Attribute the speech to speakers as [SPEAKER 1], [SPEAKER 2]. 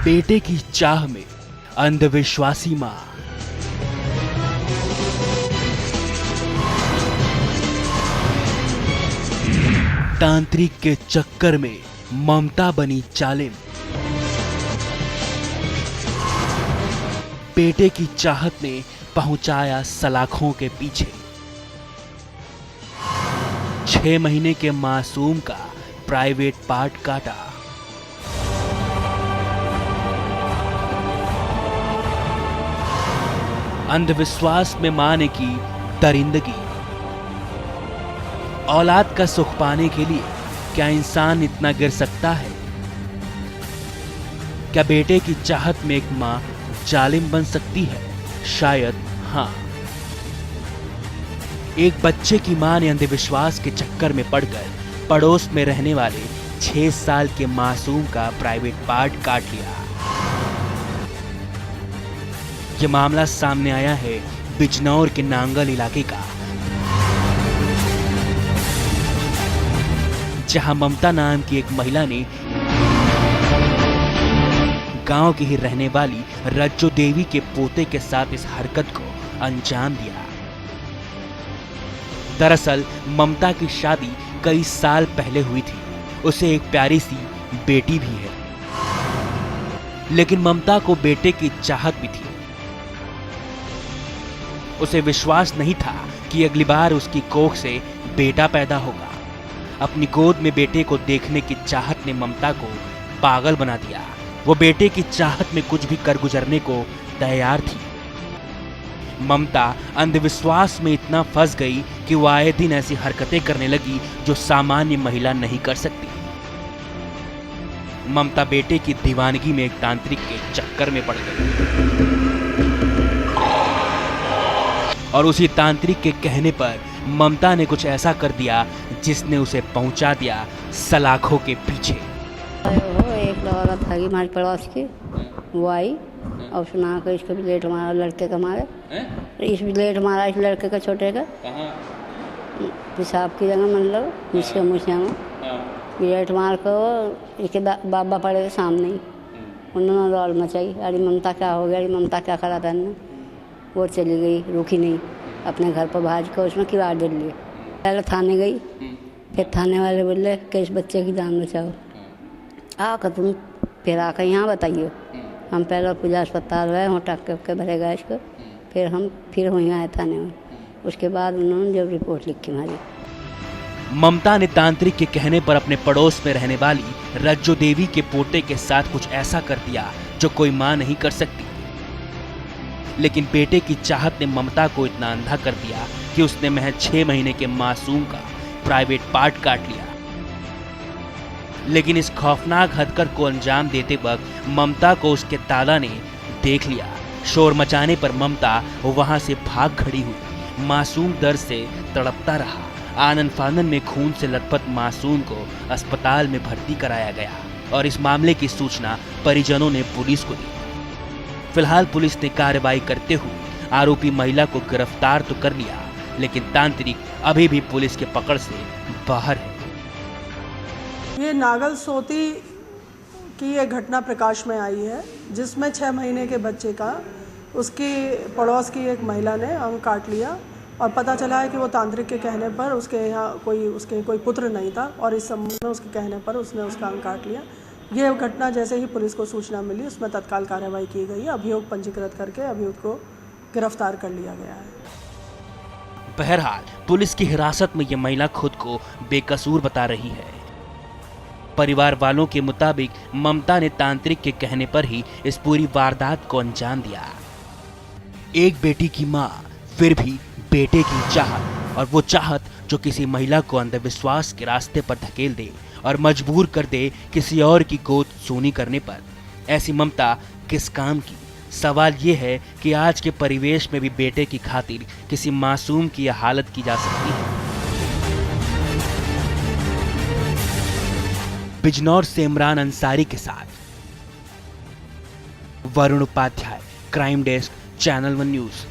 [SPEAKER 1] बेटे की चाह में अंधविश्वासी मां। तांत्रिक के चक्कर में ममता बनी जालिम। बेटे की चाहत ने पहुंचाया सलाखों के पीछे। 6 महीने के मासूम का प्राइवेट पार्ट काटा। अंधविश्वास में मां ने की दरिंदगी। औलाद का सुख पाने के लिए क्या इंसान इतना गिर सकता है? क्या बेटे की चाहत में एक मां जालिम बन सकती है? शायद हां। एक बच्चे की मां ने अंधविश्वास के चक्कर में पड़कर पड़ोस में रहने वाले 6 साल के मासूम का प्राइवेट पार्ट काट लिया। यह मामला सामने आया है बिजनौर के नांगल इलाके का, जहां ममता नाम की एक महिला ने गांव की ही रहने वाली रज्जो देवी के पोते के साथ इस हरकत को अंजाम दिया। दरअसल ममता की शादी कई साल पहले हुई थी। उसे एक प्यारी सी बेटी भी है, लेकिन ममता को बेटे की चाहत भी थी। उसे विश्वास नहीं था कि अगली बार उसकी कोख से बेटा पैदा होगा। अपनी गोद में बेटे को देखने की चाहत ने ममता को पागल बना दिया। वो बेटे की चाहत में कुछ भी कर गुजरने को तैयार थी। ममता अंधविश्वास में इतना फंस गई कि वो आए दिन ऐसी हरकतें करने लगी जो सामान्य महिला नहीं कर सकती। ममता बेटे की दीवानगी में एक तांत्रिक के चक्कर में पड़ गई और उसी तांत्रिक के कहने पर ममता ने कुछ ऐसा कर दिया जिसने उसे पहुंचा दिया सलाखों के पीछे।
[SPEAKER 2] एक औरत भागी हमारे पड़ोस की, वो आई और सुना कर इसको ब्लेड मारा, लड़के का मारे। इस ब्लेड मारा इस लड़के का, छोटे का, पेशाब की जगह मतलब नीचे मुछिया में ब्लेड मार कर इसके बाबा पड़े थे सामने ही। उन्होंने रौल मचाई, अरे ममता क्या हो गया, अरे ममता क्या करा था। वो चली गई, रुकी नहीं, अपने घर पर भाज कर उसमें किवाड़ दे लिए। पहले थाने गई, फिर थाने वाले बोले कि इस बच्चे की जान बचाओ। आकर तुम फिर आकर यहाँ बताइए। हम पहले पूजा अस्पताल गए, वहाँ टक के भरे गए इसको, फिर वहीं आए थाने में। उसके बाद उन्होंने जब रिपोर्ट लिखी हमारी।
[SPEAKER 1] ममता ने तांत्रिक के कहने पर अपने पड़ोस में रहने वाली रज्जो देवी के पोते के साथ कुछ ऐसा कर दिया जो कोई मां नहीं कर सकती। लेकिन बेटे की चाहत ने ममता को इतना अंधा कर दिया कि उसने महज 6 महीने के मासूम का प्राइवेट पार्ट काट लिया। लेकिन इस खौफनाक हरकत को अंजाम देते वक्त ममता को उसके दादा ने देख लिया। शोर मचाने पर ममता वहां से भाग खड़ी हुई। मासूम दर्द से तड़पता रहा। आनन फानन में खून से लथपथ मासूम को अस्पताल में भर्ती कराया गया और इस मामले की सूचना परिजनों ने पुलिस को दी। फिलहाल पुलिस ने कार्रवाई करते हुए आरोपी महिला को गिरफ्तार तो कर लिया, लेकिन तांत्रिक अभी भी पुलिस के पकड़ से बाहर है।
[SPEAKER 3] ये नागल सोती की एक घटना प्रकाश में आई है, जिसमें 6 महीने के बच्चे का उसकी पड़ोस की एक महिला ने अंग काट लिया और पता चला है कि वो तांत्रिक के कहने पर उसके यहाँ कोई पुत्र नहीं था और इस संबंध में उसके कहने पर उसने उसका अंग काट लिया। ये घटना जैसे ही पुलिस को सूचना मिली, उसमें तत्काल कार्रवाई की गई। अभियोग पंजीकृत करके अभियुक्त को गिरफ्तार कर लिया गया है।
[SPEAKER 1] बहरहाल पुलिस की हिरासत में यह महिला खुद को बेकसूर बता रही है। परिवार वालों के मुताबिक ममता ने तांत्रिक के कहने पर ही इस पूरी वारदात को अंजाम दिया। एक बेटी की मां, फिर भी बेटे की चाहत, और वो चाहत जो किसी महिला को अंधविश्वास के रास्ते पर धकेल दे और मजबूर कर दे किसी और की गोद सूनी करने पर। ऐसी ममता किस काम की? सवाल ये है कि आज के परिवेश में भी बेटे की खातिर किसी मासूम की यह हालत की जा सकती है। बिजनौर से इमरान अंसारी के साथ Varun Upadhyay, crime desk, channel 1 news.